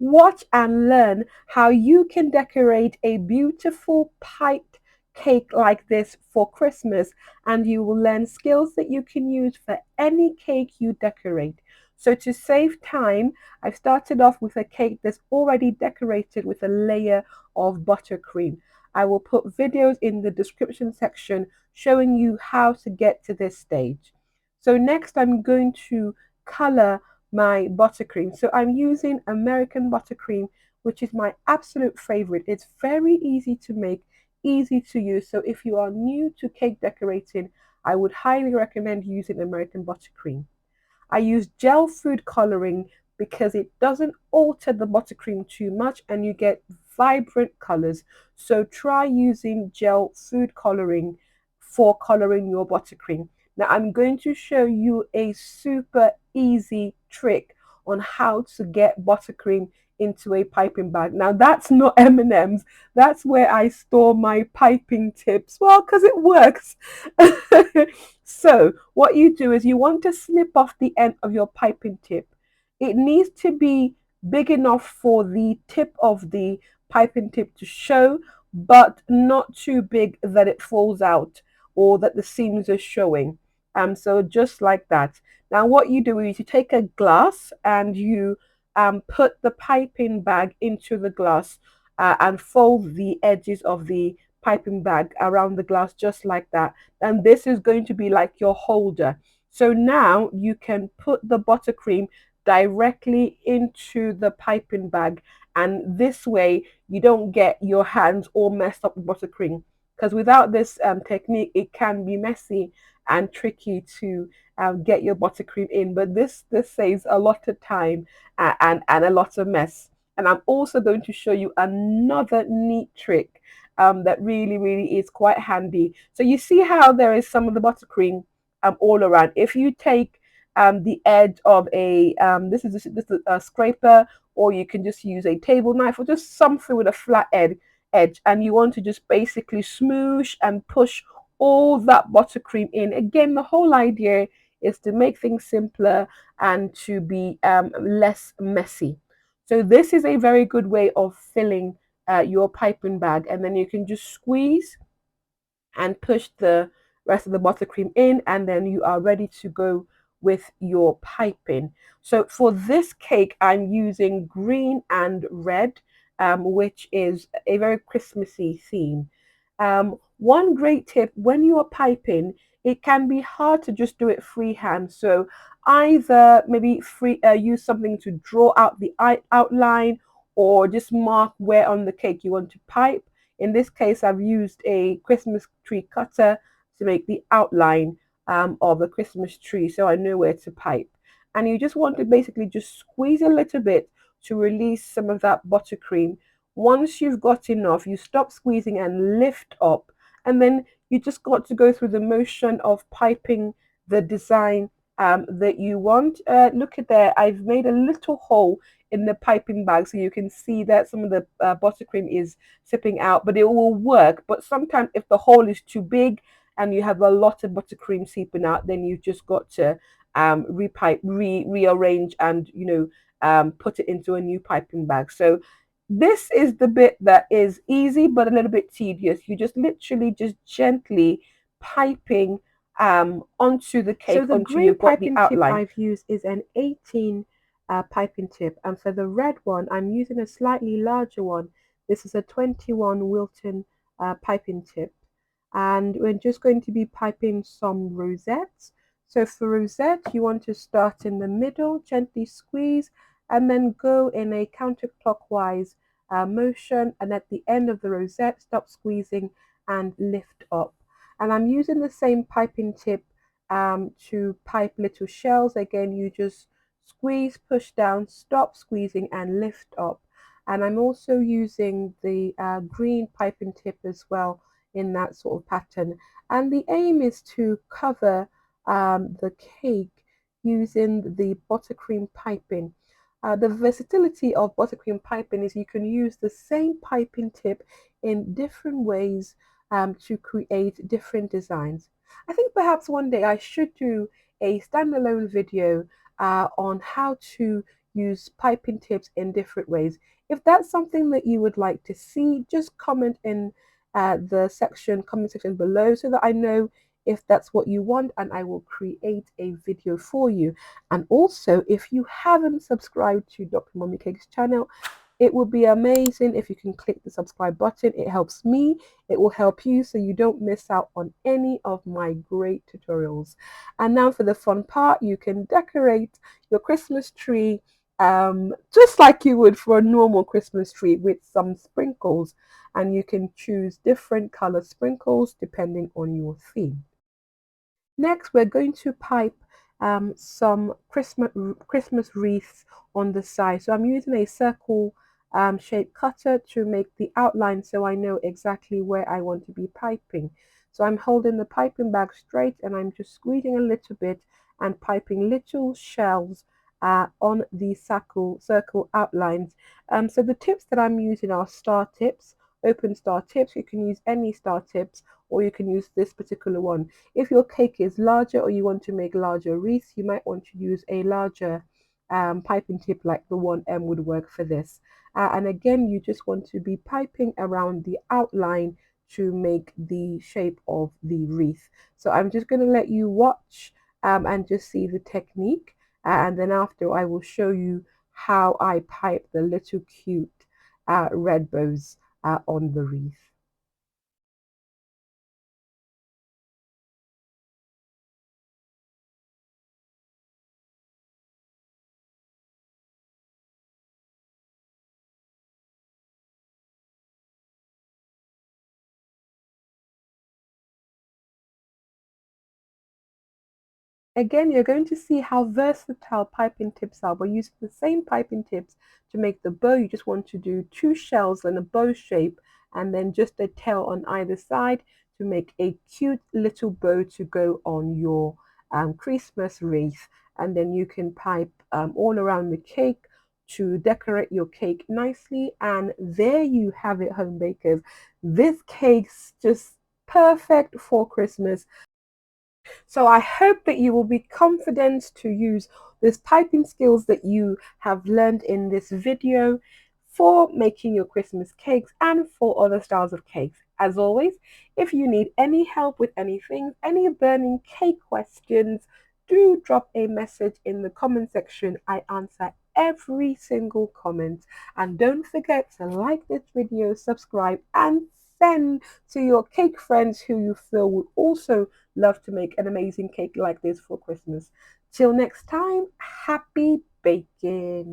Watch and learn how you can decorate a beautiful piped cake like this for Christmas, and you will learn skills that you can use for any cake you decorate. So, to save time, I've started off with a cake that's already decorated with a layer of buttercream. I will put videos in the description section showing you how to get to this stage. So, next, I'm going to color my buttercream. So I'm using American buttercream, which is my absolute favorite. It's very easy to make, easy to use. So if you are new to cake decorating, I would highly recommend using American buttercream. I use gel food coloring because it doesn't alter the buttercream too much and you get vibrant colors. So try using gel food coloring for coloring your buttercream. Now I'm going to show you a super easy trick on how to get buttercream into a piping bag. Now that's not M&M's. That's where I store my piping tips. Well, because it works. So what you do is you want to snip off the end of your piping tip. It needs to be big enough for the tip of the piping tip to show, but not too big that it falls out or that the seams are showing. So just like that. Now what you do is you take a glass and you put the piping bag into the glass and fold the edges of the piping bag around the glass just like that, and this is going to be like your holder. So now you can put the buttercream directly into the piping bag, and this way you don't get your hands all messed up with buttercream, because without this technique it can be messy and tricky to get your buttercream in. But this saves a lot of time and a lot of mess. And I'm also going to show you another neat trick that really is quite handy. So you see how there is some of the buttercream all around. If you take the edge of a this is a scraper, or you can just use a table knife or just something with a flat edge, and you want to just basically smoosh and push all that buttercream in. Again, the whole idea is to make things simpler and to be less messy. So this is a very good way of filling your piping bag, and then you can just squeeze and push the rest of the buttercream in, and then you are ready to go with your piping. So for this cake I'm using green and red, which is a very Christmassy theme. One great tip: when you are piping, it can be hard to just do it freehand. So either maybe use something to draw out the outline, or just mark where on the cake you want to pipe. In this case, I've used a Christmas tree cutter to make the outline of a Christmas tree, so I know where to pipe. And you just want to basically just squeeze a little bit to release some of that buttercream. Once you've got enough, you stop squeezing and lift up, and then you just got to go through the motion of piping the design that you want. Look at there, I've made a little hole in the piping bag so you can see that some of the buttercream is sipping out, but it will work. But sometimes if the hole is too big and you have a lot of buttercream seeping out, then you've just got to rearrange and put it into a new piping bag. So this is the bit that is easy but a little bit tedious. You just literally just gently piping onto the cake. So the until green you've got the piping tip outline I've used is an 18 piping tip, and for the red one I'm using a slightly larger one. This is a 21 Wilton piping tip, and we're just going to be piping some rosettes. So for rosette, you want to start in the middle, gently squeeze, and then go in a counterclockwise motion, and at the end of the rosette stop squeezing and lift up. And I'm using the same piping tip to pipe little shells. Again, you just squeeze, push down, stop squeezing and lift up. And I'm also using the green piping tip as well in that sort of pattern. And the aim is to cover the cake using the buttercream piping. The versatility of buttercream piping is you can use the same piping tip in different ways to create different designs. I think perhaps one day I should do a standalone video on how to use piping tips in different ways. If that's something that you would like to see, just comment in the comment section below so that I know if that's what you want, and I will create a video for you. And also, if you haven't subscribed to Drmummycakes channel, it would be amazing if you can click the subscribe button. It helps me, it will help you, so you don't miss out on any of my great tutorials. And now for the fun part, you can decorate your Christmas tree just like you would for a normal Christmas tree with some sprinkles. And you can choose different color sprinkles depending on your theme. Next, we're going to pipe some Christmas wreaths on the side. So I'm using a circle shape cutter to make the outline so I know exactly where I want to be piping. So I'm holding the piping bag straight and I'm just squeezing a little bit and piping little shells on the circle outlines. So the tips that I'm using are star tips, open star tips. You can use any star tips or you can use this particular one. If your cake is larger or you want to make larger wreaths, you might want to use a larger piping tip like the 1M would work for this. And again, you just want to be piping around the outline to make the shape of the wreath. So I'm just going to let you watch and just see the technique. And then after I will show you how I pipe the little cute red bows on the wreath. Again, you're going to see how versatile piping tips are. We're using the same piping tips to make the bow. You just want to do two shells in a bow shape and then just a tail on either side to make a cute little bow to go on your Christmas wreath. And then you can pipe all around the cake to decorate your cake nicely. And there you have it, home bakers. This cake's just perfect for Christmas. So I hope that you will be confident to use these piping skills that you have learned in this video for making your Christmas cakes and for other styles of cakes. As always, if you need any help with anything, any burning cake questions, do drop a message in the comment section. I answer every single comment. And don't forget to like this video, subscribe, and send to your cake friends who you feel would also love to make an amazing cake like this for Christmas. Till next time, happy baking.